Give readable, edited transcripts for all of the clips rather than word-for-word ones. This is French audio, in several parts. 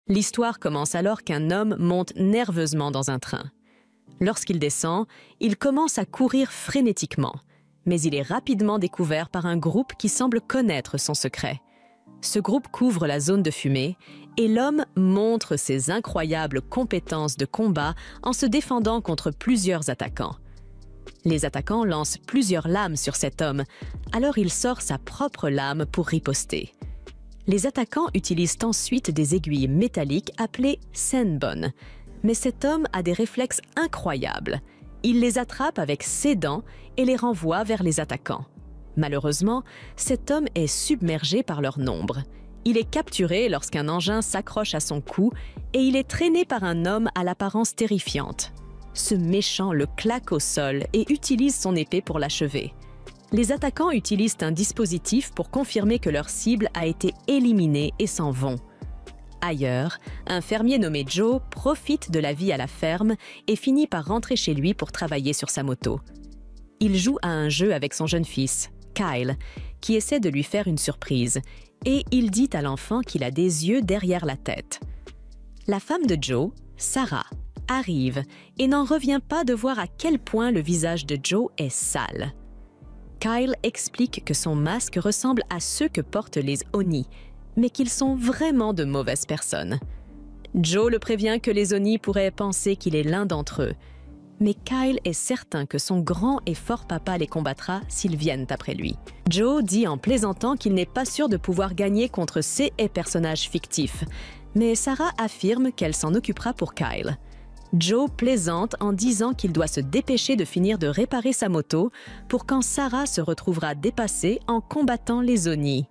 L'histoire commence alors qu'un homme monte nerveusement dans un train. Lorsqu'il descend, il commence à courir frénétiquement, mais il est rapidement découvert par un groupe qui semble connaître son secret. Ce groupe couvre la zone de fumée et l'homme montre ses incroyables compétences de combat en se défendant contre plusieurs attaquants. Les attaquants lancent plusieurs lames sur cet homme, alors il sort sa propre lame pour riposter. Les attaquants utilisent ensuite des aiguilles métalliques appelées senbon, mais cet homme a des réflexes incroyables. Il les attrape avec ses dents et les renvoie vers les attaquants. Malheureusement, cet homme est submergé par leur nombre. Il est capturé lorsqu'un engin s'accroche à son cou et il est traîné par un homme à l'apparence terrifiante. Ce méchant le claque au sol et utilise son épée pour l'achever. Les attaquants utilisent un dispositif pour confirmer que leur cible a été éliminée et s'en vont. Ailleurs, un fermier nommé Joe profite de la vie à la ferme et finit par rentrer chez lui pour travailler sur sa moto. Il joue à un jeu avec son jeune fils, Kyle, qui essaie de lui faire une surprise, et il dit à l'enfant qu'il a des yeux derrière la tête. La femme de Joe, Sarah, arrive et n'en revient pas de voir à quel point le visage de Joe est sale. Kyle explique que son masque ressemble à ceux que portent les Oni, mais qu'ils sont vraiment de mauvaises personnes. Joe le prévient que les Oni pourraient penser qu'il est l'un d'entre eux, mais Kyle est certain que son grand et fort papa les combattra s'ils viennent après lui. Joe dit en plaisantant qu'il n'est pas sûr de pouvoir gagner contre ces personnages fictifs, mais Sarah affirme qu'elle s'en occupera pour Kyle. Joe plaisante en disant qu'il doit se dépêcher de finir de réparer sa moto pour quand Sarah se retrouvera dépassée en combattant les Oni.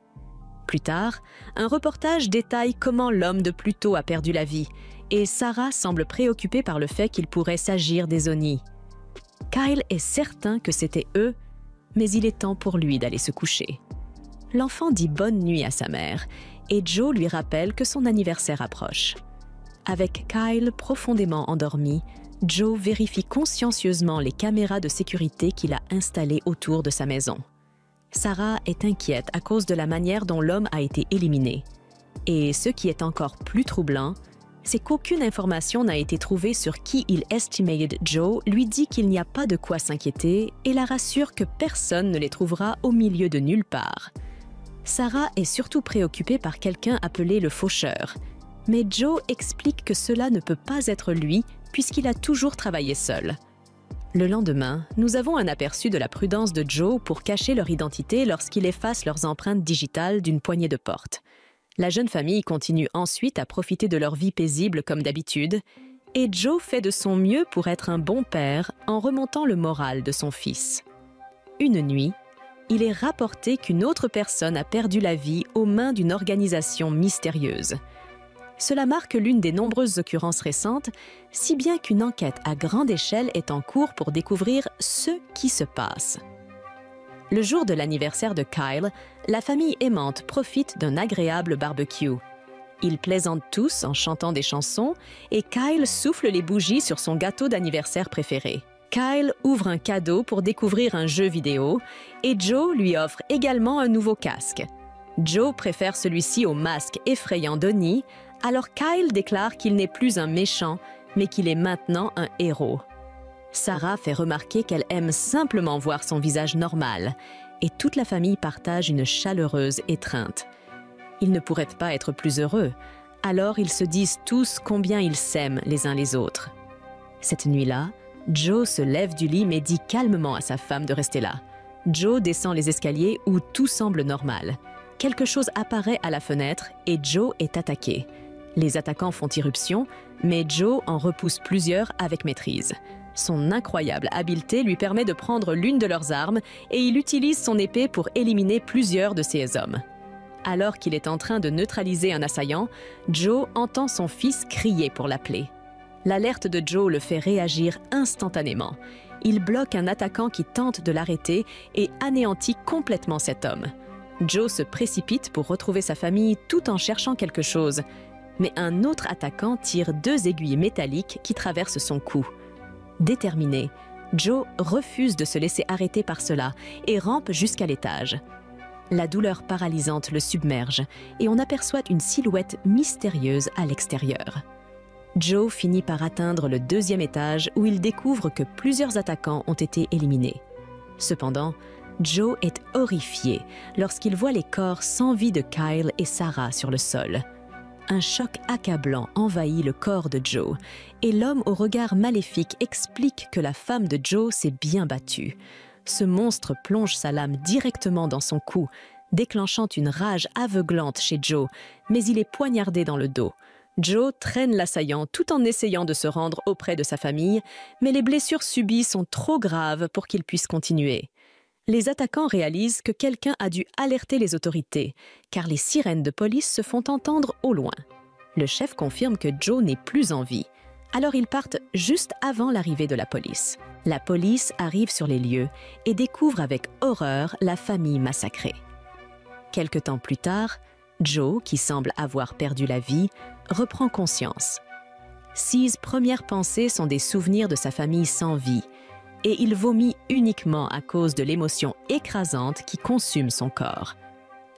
Plus tard, un reportage détaille comment l'homme de Pluto a perdu la vie, et Sarah semble préoccupée par le fait qu'il pourrait s'agir des Oni. Kyle est certain que c'était eux, mais il est temps pour lui d'aller se coucher. L'enfant dit bonne nuit à sa mère, et Joe lui rappelle que son anniversaire approche. Avec Kyle profondément endormi, Joe vérifie consciencieusement les caméras de sécurité qu'il a installées autour de sa maison. Sarah est inquiète à cause de la manière dont l'homme a été éliminé. Et ce qui est encore plus troublant, c'est qu'aucune information n'a été trouvée sur qui il estimate. Joe lui dit qu'il n'y a pas de quoi s'inquiéter et la rassure que personne ne les trouvera au milieu de nulle part. Sarah est surtout préoccupée par quelqu'un appelé le faucheur, mais Joe explique que cela ne peut pas être lui puisqu'il a toujours travaillé seul. Le lendemain, nous avons un aperçu de la prudence de Joe pour cacher leur identité lorsqu'il efface leurs empreintes digitales d'une poignée de porte. La jeune famille continue ensuite à profiter de leur vie paisible comme d'habitude, et Joe fait de son mieux pour être un bon père en remontant le moral de son fils. Une nuit, il est rapporté qu'une autre personne a perdu la vie aux mains d'une organisation mystérieuse. Cela marque l'une des nombreuses occurrences récentes, si bien qu'une enquête à grande échelle est en cours pour découvrir ce qui se passe. Le jour de l'anniversaire de Kyle, la famille aimante profite d'un agréable barbecue. Ils plaisantent tous en chantant des chansons et Kyle souffle les bougies sur son gâteau d'anniversaire préféré. Kyle ouvre un cadeau pour découvrir un jeu vidéo et Joe lui offre également un nouveau casque. Joe préfère celui-ci au masque effrayant d'Oni, alors Kyle déclare qu'il n'est plus un méchant, mais qu'il est maintenant un héros. Sarah fait remarquer qu'elle aime simplement voir son visage normal, et toute la famille partage une chaleureuse étreinte. Ils ne pourraient pas être plus heureux, alors ils se disent tous combien ils s'aiment les uns les autres. Cette nuit-là, Joe se lève du lit mais dit calmement à sa femme de rester là. Joe descend les escaliers où tout semble normal. Quelque chose apparaît à la fenêtre et Joe est attaqué. Les attaquants font irruption, mais Joe en repousse plusieurs avec maîtrise. Son incroyable habileté lui permet de prendre l'une de leurs armes et il utilise son épée pour éliminer plusieurs de ses hommes. Alors qu'il est en train de neutraliser un assaillant, Joe entend son fils crier pour l'appeler. L'alerte de Joe le fait réagir instantanément. Il bloque un attaquant qui tente de l'arrêter et anéantit complètement cet homme. Joe se précipite pour retrouver sa famille tout en cherchant quelque chose. Mais un autre attaquant tire 2 aiguilles métalliques qui traversent son cou. Déterminé, Joe refuse de se laisser arrêter par cela et rampe jusqu'à l'étage. La douleur paralysante le submerge et on aperçoit une silhouette mystérieuse à l'extérieur. Joe finit par atteindre le 2e étage où il découvre que plusieurs attaquants ont été éliminés. Cependant, Joe est horrifié lorsqu'il voit les corps sans vie de Kyle et Sarah sur le sol. Un choc accablant envahit le corps de Joe et l'homme au regard maléfique explique que la femme de Joe s'est bien battue. Ce monstre plonge sa lame directement dans son cou, déclenchant une rage aveuglante chez Joe, mais il est poignardé dans le dos. Joe traîne l'assaillant tout en essayant de se rendre auprès de sa famille, mais les blessures subies sont trop graves pour qu'il puisse continuer. Les attaquants réalisent que quelqu'un a dû alerter les autorités, car les sirènes de police se font entendre au loin. Le chef confirme que Joe n'est plus en vie, alors ils partent juste avant l'arrivée de la police. La police arrive sur les lieux et découvre avec horreur la famille massacrée. Quelque temps plus tard, Joe, qui semble avoir perdu la vie, reprend conscience. Ses premières pensées sont des souvenirs de sa famille sans vie, et il vomit uniquement à cause de l'émotion écrasante qui consume son corps.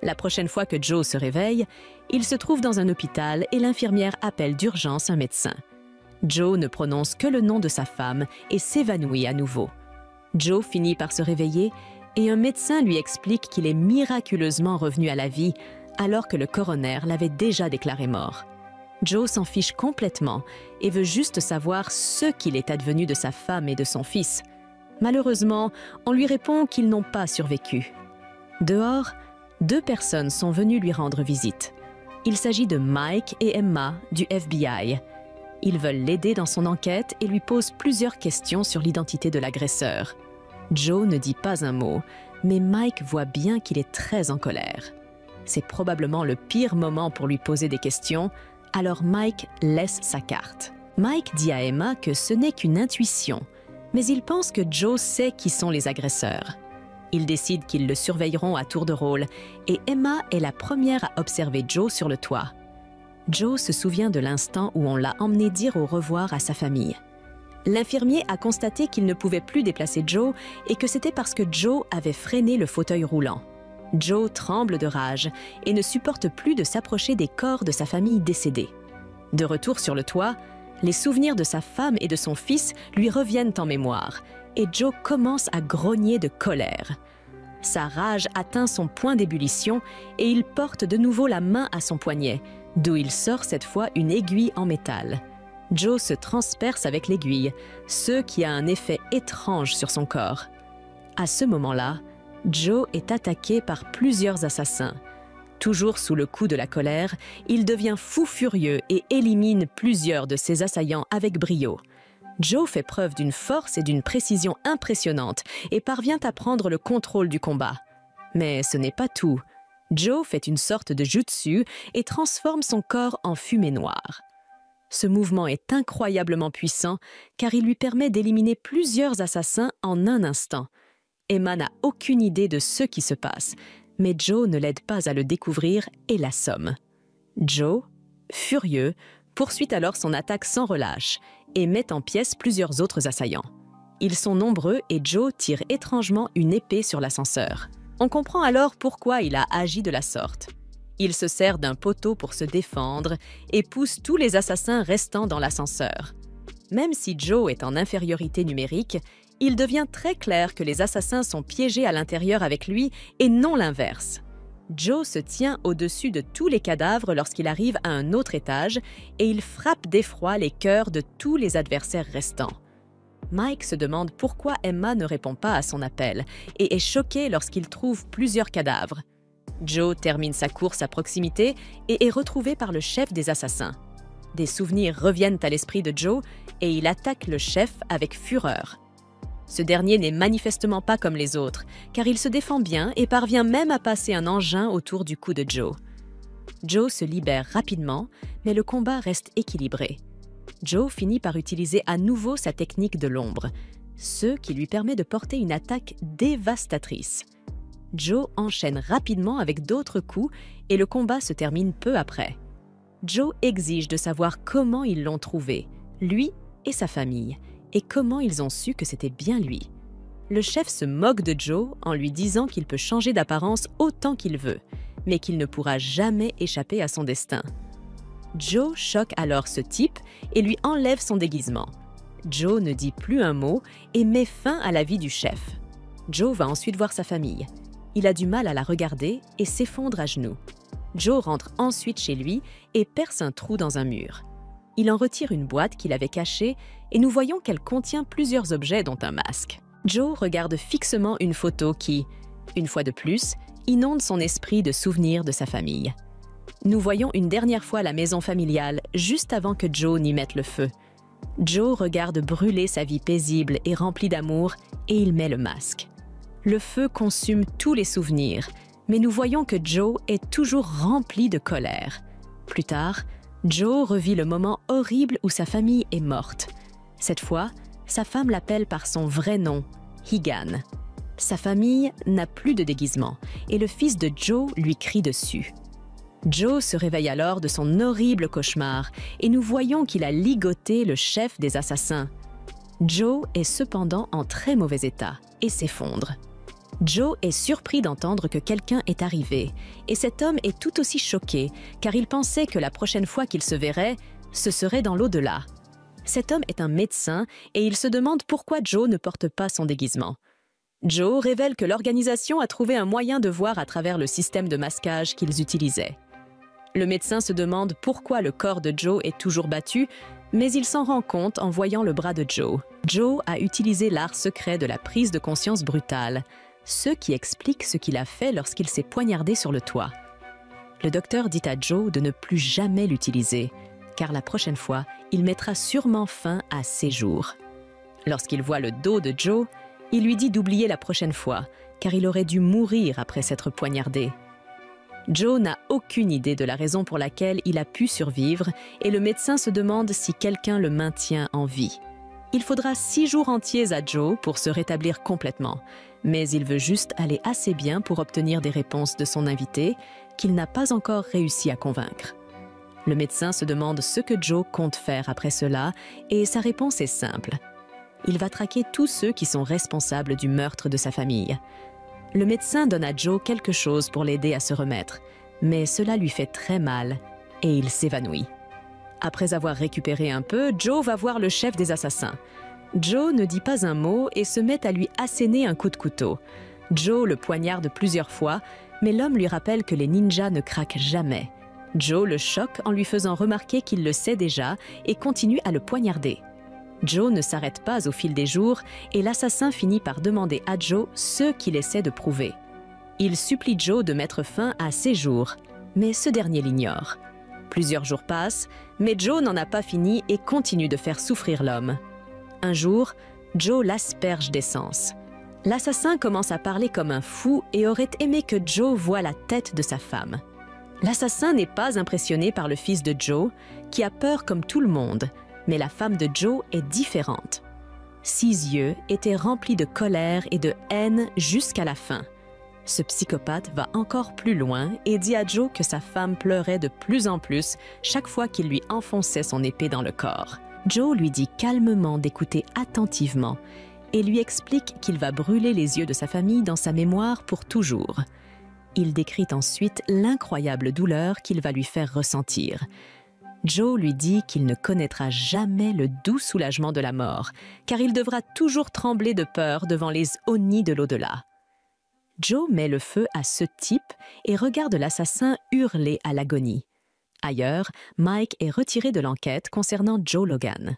La prochaine fois que Joe se réveille, il se trouve dans un hôpital et l'infirmière appelle d'urgence un médecin. Joe ne prononce que le nom de sa femme et s'évanouit à nouveau. Joe finit par se réveiller et un médecin lui explique qu'il est miraculeusement revenu à la vie alors que le coroner l'avait déjà déclaré mort. Joe s'en fiche complètement et veut juste savoir ce qu'il est advenu de sa femme et de son fils. Malheureusement, on lui répond qu'ils n'ont pas survécu. Dehors, 2 personnes sont venues lui rendre visite. Il s'agit de Mike et Emma du FBI. Ils veulent l'aider dans son enquête et lui posent plusieurs questions sur l'identité de l'agresseur. Joe ne dit pas un mot, mais Mike voit bien qu'il est très en colère. C'est probablement le pire moment pour lui poser des questions, alors Mike laisse sa carte. Mike dit à Emma que ce n'est qu'une intuition, mais il pense que Joe sait qui sont les agresseurs. Ils décident qu'ils le surveilleront à tour de rôle et Emma est la première à observer Joe sur le toit. Joe se souvient de l'instant où on l'a emmené dire au revoir à sa famille. L'infirmier a constaté qu'il ne pouvait plus déplacer Joe et que c'était parce que Joe avait freiné le fauteuil roulant. Joe tremble de rage et ne supporte plus de s'approcher des corps de sa famille décédée. De retour sur le toit, les souvenirs de sa femme et de son fils lui reviennent en mémoire et Joe commence à grogner de colère. Sa rage atteint son point d'ébullition et il porte de nouveau la main à son poignet, d'où il sort cette fois une aiguille en métal. Joe se transperce avec l'aiguille, ce qui a un effet étrange sur son corps. À ce moment-là, Joe est attaqué par plusieurs assassins. Toujours sous le coup de la colère, il devient fou furieux et élimine plusieurs de ses assaillants avec brio. Joe fait preuve d'une force et d'une précision impressionnantes et parvient à prendre le contrôle du combat. Mais ce n'est pas tout. Joe fait une sorte de jutsu et transforme son corps en fumée noire. Ce mouvement est incroyablement puissant car il lui permet d'éliminer plusieurs assassins en un instant. Emma n'a aucune idée de ce qui se passe, mais Joe ne l'aide pas à le découvrir et l'assomme. Joe, furieux, poursuit alors son attaque sans relâche et met en pièces plusieurs autres assaillants. Ils sont nombreux et Joe tire étrangement une épée sur l'ascenseur. On comprend alors pourquoi il a agi de la sorte. Il se sert d'un poteau pour se défendre et pousse tous les assassins restants dans l'ascenseur. Même si Joe est en infériorité numérique, il devient très clair que les assassins sont piégés à l'intérieur avec lui et non l'inverse. Joe se tient au-dessus de tous les cadavres lorsqu'il arrive à un autre étage et il frappe d'effroi les cœurs de tous les adversaires restants. Mike se demande pourquoi Emma ne répond pas à son appel et est choqué lorsqu'il trouve plusieurs cadavres. Joe termine sa course à proximité et est retrouvé par le chef des assassins. Des souvenirs reviennent à l'esprit de Joe et il attaque le chef avec fureur. Ce dernier n'est manifestement pas comme les autres, car il se défend bien et parvient même à passer un engin autour du cou de Joe. Joe se libère rapidement, mais le combat reste équilibré. Joe finit par utiliser à nouveau sa technique de l'ombre, ce qui lui permet de porter une attaque dévastatrice. Joe enchaîne rapidement avec d'autres coups et le combat se termine peu après. Joe exige de savoir comment ils l'ont trouvé, lui et sa famille, et comment ils ont su que c'était bien lui. Le chef se moque de Joe en lui disant qu'il peut changer d'apparence autant qu'il veut, mais qu'il ne pourra jamais échapper à son destin. Joe choque alors ce type et lui enlève son déguisement. Joe ne dit plus un mot et met fin à la vie du chef. Joe va ensuite voir sa famille. Il a du mal à la regarder et s'effondre à genoux. Joe rentre ensuite chez lui et perce un trou dans un mur. Il en retire une boîte qu'il avait cachée et nous voyons qu'elle contient plusieurs objets dont un masque. Joe regarde fixement une photo qui, une fois de plus, inonde son esprit de souvenirs de sa famille. Nous voyons une dernière fois la maison familiale juste avant que Joe n'y mette le feu. Joe regarde brûler sa vie paisible et remplie d'amour et il met le masque. Le feu consume tous les souvenirs, mais nous voyons que Joe est toujours rempli de colère. Plus tard, Joe revit le moment horrible où sa famille est morte. Cette fois, sa femme l'appelle par son vrai nom, Higan. Sa famille n'a plus de déguisement et le fils de Joe lui crie dessus. Joe se réveille alors de son horrible cauchemar et nous voyons qu'il a ligoté le chef des assassins. Joe est cependant en très mauvais état et s'effondre. Joe est surpris d'entendre que quelqu'un est arrivé et cet homme est tout aussi choqué car il pensait que la prochaine fois qu'il se verrait, ce serait dans l'au-delà. Cet homme est un médecin et il se demande pourquoi Joe ne porte pas son déguisement. Joe révèle que l'organisation a trouvé un moyen de voir à travers le système de masquage qu'ils utilisaient. Le médecin se demande pourquoi le corps de Joe est toujours battu, mais il s'en rend compte en voyant le bras de Joe. Joe a utilisé l'art secret de la prise de conscience brutale, ce qui explique ce qu'il a fait lorsqu'il s'est poignardé sur le toit. Le docteur dit à Joe de ne plus jamais l'utiliser, car la prochaine fois, il mettra sûrement fin à ses jours. Lorsqu'il voit le dos de Joe, il lui dit d'oublier la prochaine fois, car il aurait dû mourir après s'être poignardé. Joe n'a aucune idée de la raison pour laquelle il a pu survivre et le médecin se demande si quelqu'un le maintient en vie. Il faudra 6 jours entiers à Joe pour se rétablir complètement, mais il veut juste aller assez bien pour obtenir des réponses de son invité qu'il n'a pas encore réussi à convaincre. Le médecin se demande ce que Joe compte faire après cela et sa réponse est simple. Il va traquer tous ceux qui sont responsables du meurtre de sa famille. Le médecin donne à Joe quelque chose pour l'aider à se remettre, mais cela lui fait très mal et il s'évanouit. Après avoir récupéré un peu, Joe va voir le chef des assassins. Joe ne dit pas un mot et se met à lui asséner un coup de couteau. Joe le poignarde plusieurs fois, mais l'homme lui rappelle que les ninjas ne craquent jamais. Joe le choque en lui faisant remarquer qu'il le sait déjà et continue à le poignarder. Joe ne s'arrête pas au fil des jours et l'assassin finit par demander à Joe ce qu'il essaie de prouver. Il supplie Joe de mettre fin à ses jours, mais ce dernier l'ignore. Plusieurs jours passent, mais Joe n'en a pas fini et continue de faire souffrir l'homme. Un jour, Joe l'asperge d'essence. L'assassin commence à parler comme un fou et aurait aimé que Joe voie la tête de sa femme. L'assassin n'est pas impressionné par le fils de Joe, qui a peur comme tout le monde, mais la femme de Joe est différente. Ses yeux étaient remplis de colère et de haine jusqu'à la fin. Ce psychopathe va encore plus loin et dit à Joe que sa femme pleurait de plus en plus chaque fois qu'il lui enfonçait son épée dans le corps. Joe lui dit calmement d'écouter attentivement et lui explique qu'il va brûler les yeux de sa famille dans sa mémoire pour toujours. Il décrit ensuite l'incroyable douleur qu'il va lui faire ressentir. Joe lui dit qu'il ne connaîtra jamais le doux soulagement de la mort, car il devra toujours trembler de peur devant les Oni de l'au-delà. Joe met le feu à ce type et regarde l'assassin hurler à l'agonie. Ailleurs, Mike est retiré de l'enquête concernant Joe Logan.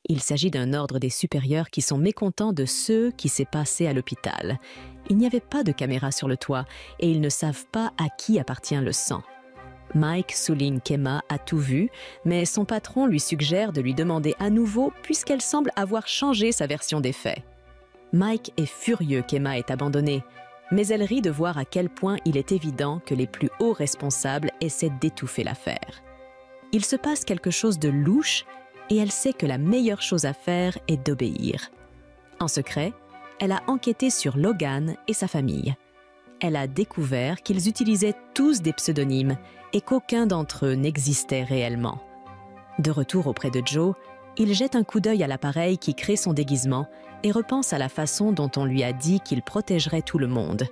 Il s'agit d'un ordre des supérieurs qui sont mécontents de ce qui s'est passé à l'hôpital. Il n'y avait pas de caméra sur le toit et ils ne savent pas à qui appartient le sang. Mike souligne qu'Emma a tout vu, mais son patron lui suggère de lui demander à nouveau puisqu'elle semble avoir changé sa version des faits. Mike est furieux qu'Emma ait abandonné, mais elle rit de voir à quel point il est évident que les plus hauts responsables essaient d'étouffer l'affaire. Il se passe quelque chose de louche et elle sait que la meilleure chose à faire est d'obéir. En secret, elle a enquêté sur Logan et sa famille. Elle a découvert qu'ils utilisaient tous des pseudonymes et qu'aucun d'entre eux n'existait réellement. De retour auprès de Joe, Il jette un coup d'œil à l'appareil qui crée son déguisement et repense à la façon dont on lui a dit qu'il protégerait tout le monde.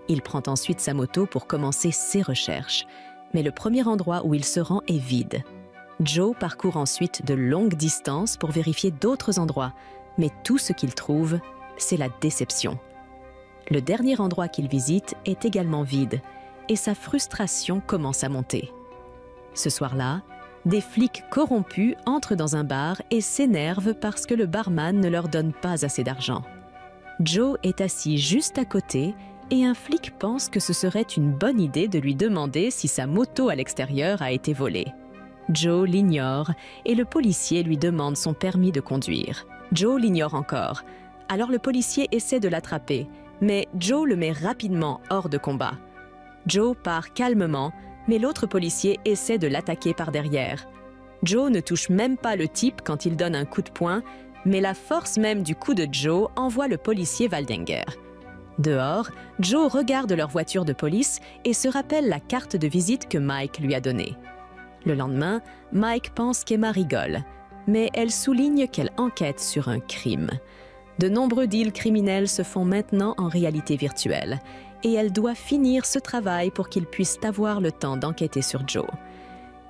Il prend ensuite sa moto pour commencer ses recherches. Mais le premier endroit où il se rend est vide. Joe parcourt ensuite de longues distances pour vérifier d'autres endroits, mais tout ce qu'il trouve, c'est la déception. Le dernier endroit qu'il visite est également vide, et sa frustration commence à monter. Ce soir-là, des flics corrompus entrent dans un bar et s'énervent parce que le barman ne leur donne pas assez d'argent. Joe est assis juste à côté et un flic pense que ce serait une bonne idée de lui demander si sa moto à l'extérieur a été volée. Joe l'ignore et le policier lui demande son permis de conduire. Joe l'ignore encore. Alors le policier essaie de l'attraper, mais Joe le met rapidement hors de combat. Joe part calmement, mais l'autre policier essaie de l'attaquer par derrière. Joe ne touche même pas le type quand il donne un coup de poing, mais la force même du coup de Joe envoie le policier Waldinger. Dehors, Joe regarde leur voiture de police et se rappelle la carte de visite que Mike lui a donnée. Le lendemain, Mike pense qu'Emma rigole, mais elle souligne qu'elle enquête sur un crime. De nombreux deals criminels se font maintenant en réalité virtuelle, et elle doit finir ce travail pour qu'ils puissent avoir le temps d'enquêter sur Joe.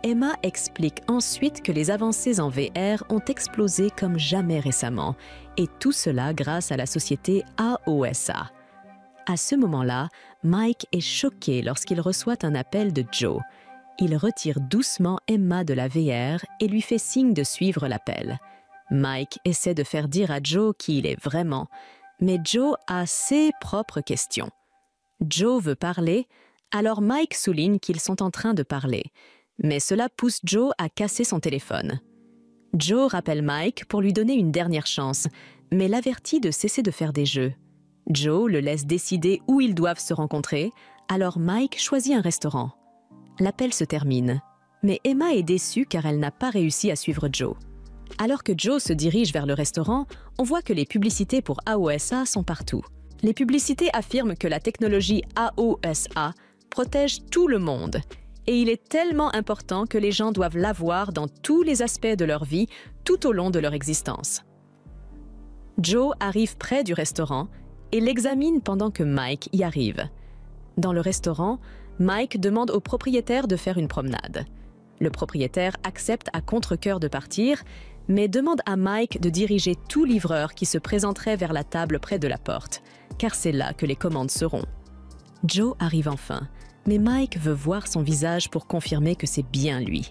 Emma explique ensuite que les avancées en VR ont explosé comme jamais récemment, et tout cela grâce à la société AOSA. À ce moment-là, Mike est choqué lorsqu'il reçoit un appel de Joe. Il retire doucement Emma de la VR et lui fait signe de suivre l'appel. Mike essaie de faire dire à Joe qui il est vraiment, mais Joe a ses propres questions. Joe veut parler, alors Mike souligne qu'ils sont en train de parler, mais cela pousse Joe à casser son téléphone. Joe rappelle Mike pour lui donner une dernière chance, mais l'avertit de cesser de faire des jeux. Joe le laisse décider où ils doivent se rencontrer, alors Mike choisit un restaurant. L'appel se termine, mais Emma est déçue car elle n'a pas réussi à suivre Joe. Alors que Joe se dirige vers le restaurant, on voit que les publicités pour AOSA sont partout. Les publicités affirment que la technologie AOSA protège tout le monde, et il est tellement important que les gens doivent l'avoir dans tous les aspects de leur vie tout au long de leur existence. Joe arrive près du restaurant et l'examine pendant que Mike y arrive. Dans le restaurant, Mike demande au propriétaire de faire une promenade. Le propriétaire accepte à contre-cœur de partir, mais demande à Mike de diriger tout livreur qui se présenterait vers la table près de la porte, car c'est là que les commandes seront. Joe arrive enfin, mais Mike veut voir son visage pour confirmer que c'est bien lui.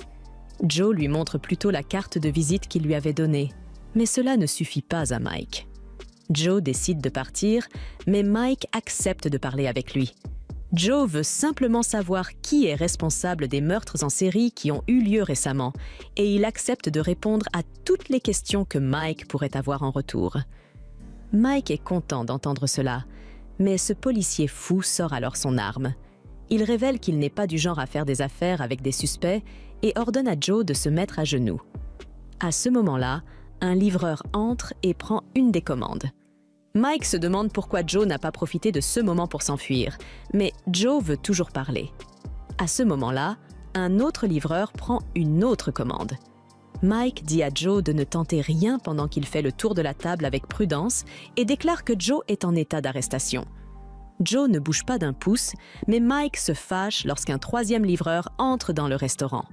Joe lui montre plutôt la carte de visite qu'il lui avait donnée, mais cela ne suffit pas à Mike. Joe décide de partir, mais Mike accepte de parler avec lui. Joe veut simplement savoir qui est responsable des meurtres en série qui ont eu lieu récemment, et il accepte de répondre à toutes les questions que Mike pourrait avoir en retour. Mike est content d'entendre cela, mais ce policier fou sort alors son arme. Il révèle qu'il n'est pas du genre à faire des affaires avec des suspects et ordonne à Joe de se mettre à genoux. À ce moment-là, un livreur entre et prend une des commandes. Mike se demande pourquoi Joe n'a pas profité de ce moment pour s'enfuir, mais Joe veut toujours parler. À ce moment-là, un autre livreur prend une autre commande. Mike dit à Joe de ne tenter rien pendant qu'il fait le tour de la table avec prudence et déclare que Joe est en état d'arrestation. Joe ne bouge pas d'un pouce, mais Mike se fâche lorsqu'un troisième livreur entre dans le restaurant.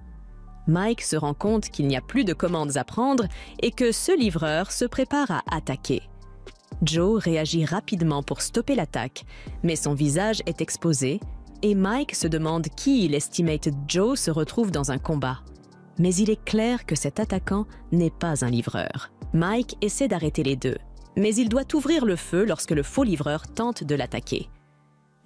Mike se rend compte qu'il n'y a plus de commandes à prendre et que ce livreur se prépare à attaquer. Joe réagit rapidement pour stopper l'attaque, mais son visage est exposé et Mike se demande qui il estimate Joe se retrouve dans un combat. Mais il est clair que cet attaquant n'est pas un livreur. Mike essaie d'arrêter les deux, mais il doit ouvrir le feu lorsque le faux livreur tente de l'attaquer.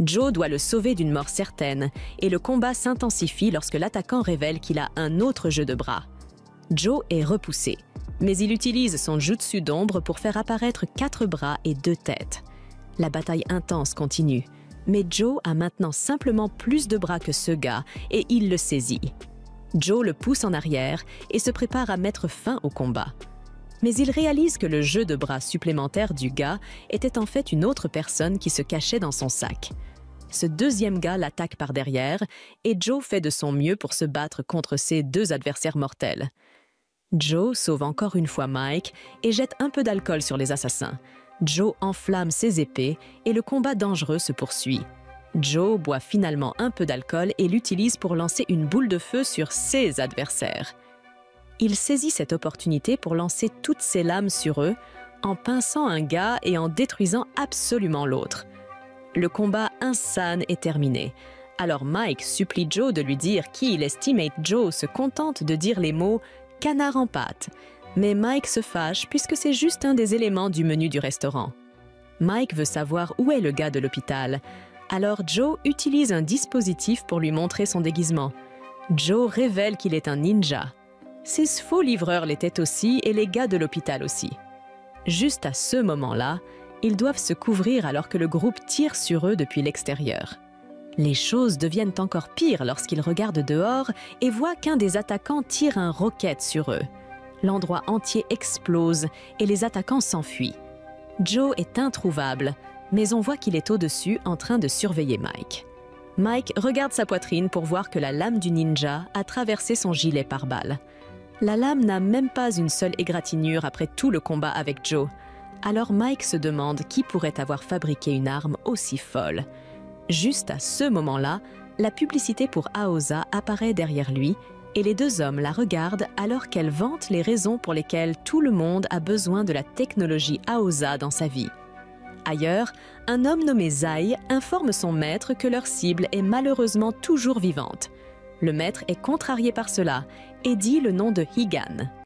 Joe doit le sauver d'une mort certaine et le combat s'intensifie lorsque l'attaquant révèle qu'il a un autre jeu de bras. Joe est repoussé, mais il utilise son jutsu d'ombre pour faire apparaître 4 bras et 2 têtes. La bataille intense continue, mais Joe a maintenant simplement plus de bras que ce gars et il le saisit. Joe le pousse en arrière et se prépare à mettre fin au combat. Mais il réalise que le jeu de bras supplémentaire du gars était en fait une autre personne qui se cachait dans son sac. Ce deuxième gars l'attaque par derrière et Joe fait de son mieux pour se battre contre ses 2 adversaires mortels. Joe sauve encore une fois Mike et jette un peu d'alcool sur les assassins. Joe enflamme ses épées et le combat dangereux se poursuit. Joe boit finalement un peu d'alcool et l'utilise pour lancer une boule de feu sur ses adversaires. Il saisit cette opportunité pour lancer toutes ses lames sur eux, en pinçant un gars et en détruisant absolument l'autre. Le combat insane est terminé. Alors Mike supplie Joe de lui dire qui il estime être Joe se contente de dire les mots « canard en pâte ». Mais Mike se fâche puisque c'est juste un des éléments du menu du restaurant. Mike veut savoir où est le gars de l'hôpital. Alors Joe utilise un dispositif pour lui montrer son déguisement. Joe révèle qu'il est un ninja. Ses faux livreurs l'étaient aussi et les gars de l'hôpital aussi. Juste à ce moment-là, ils doivent se couvrir alors que le groupe tire sur eux depuis l'extérieur. Les choses deviennent encore pires lorsqu'ils regardent dehors et voient qu'un des attaquants tire un roquette sur eux. L'endroit entier explose et les attaquants s'enfuient. Joe est introuvable, mais on voit qu'il est au-dessus en train de surveiller Mike. Mike regarde sa poitrine pour voir que la lame du ninja a traversé son gilet pare-balles. La lame n'a même pas une seule égratignure après tout le combat avec Joe. Alors Mike se demande qui pourrait avoir fabriqué une arme aussi folle. Juste à ce moment-là, la publicité pour Aosa apparaît derrière lui et les deux hommes la regardent alors qu'elle vante les raisons pour lesquelles tout le monde a besoin de la technologie Aosa dans sa vie. Ailleurs, un homme nommé Zai informe son maître que leur cible est malheureusement toujours vivante. Le maître est contrarié par cela et dit le nom de Higan.